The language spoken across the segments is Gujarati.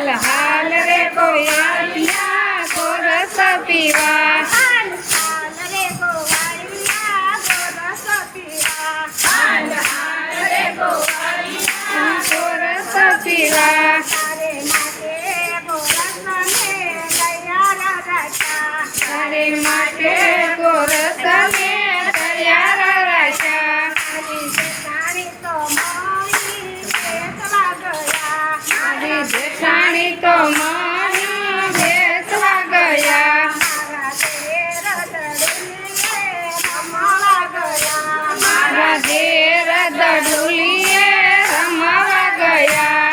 હાલ હાલ રે ગોવાળિયા ગોરસ પીવા હાલ હાલ રે ગોવાળિયા ગોરસ પીવા હાલ હાલ રે ગોવાળિયા ગોરસ પીવા તારે માટે ગોરસ ને તૈયાર રાખ્યા તારે માટે ગોરસ ને તૈયાર રાખ્યા તારી જેઠાણી તો મારી બેસવા ગયા મારી જેઠાણી તો મને બેસવા ગયા મારા દેર દડુલીએ રમવા ગયા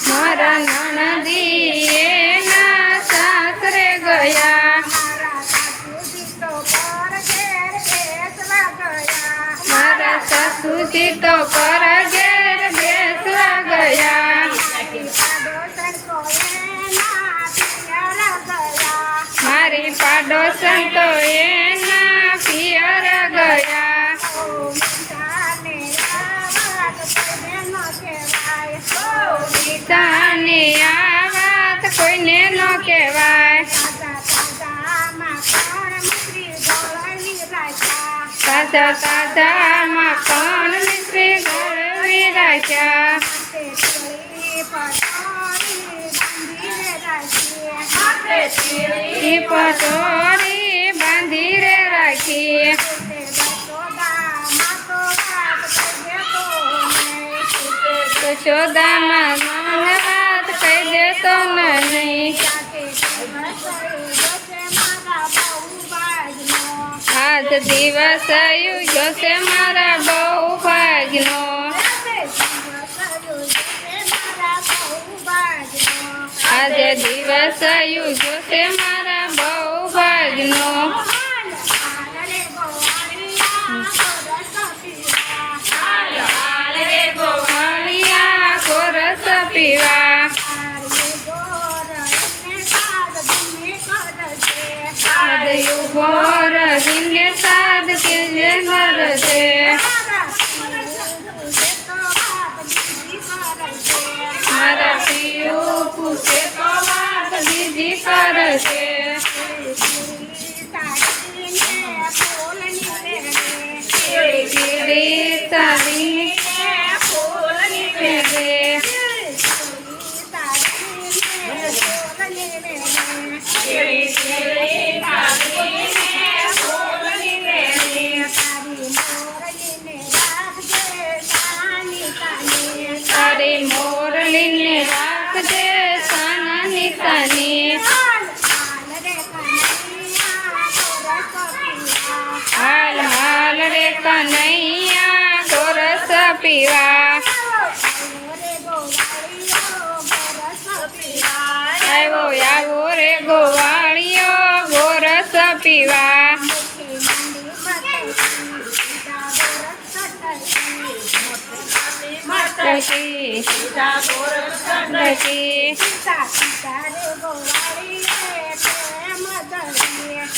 મારા નણંદી એના સાસરે ગયા મારા સાસુજી તો પર ઘેર બેસવા ગયા મારી પાડોશન તો એના પિયર ગયા પિતાને આ વાત કોઈને ન કહેવાય તાજા તાજા માખણ મિશ્રી ગળવી રાખ્યા ઈ પટોળી બાંધી રે રાખી યશોદામાં મને વાત કહી દેતો નહીં આજ દિવસ આવ્યો છે મારા બહુ ભાગનો આજે દિવસ આવ્યો છે મારા બહુ ભાગનો ગોવાળિયા ગોરસ પીવા ઉભો રહીને સાદ કે જે મરશે મારા પીયું પૂછે તો વાત બીજી કરશે કેળી તારી ફૂલની પેરે તારી મોરલીને રાખજે સાનાની સાની હાલ હાલ રે કનૈયા ગોરસ પીવા આવ્યો આવો રે ગોવાળિયો ગોરસ પીવા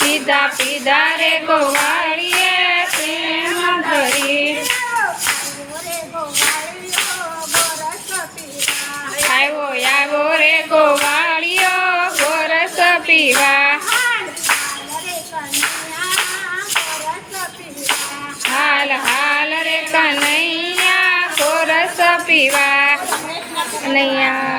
પીધા પીધા રે ગોવાળીએ પ્રેમ ધરી આવ્યો આવ્યો રે ગોવાળિયો ગોરસ પીવા હાલ હાલ રે કનૈયા ગોરસ પીવા કનૈયા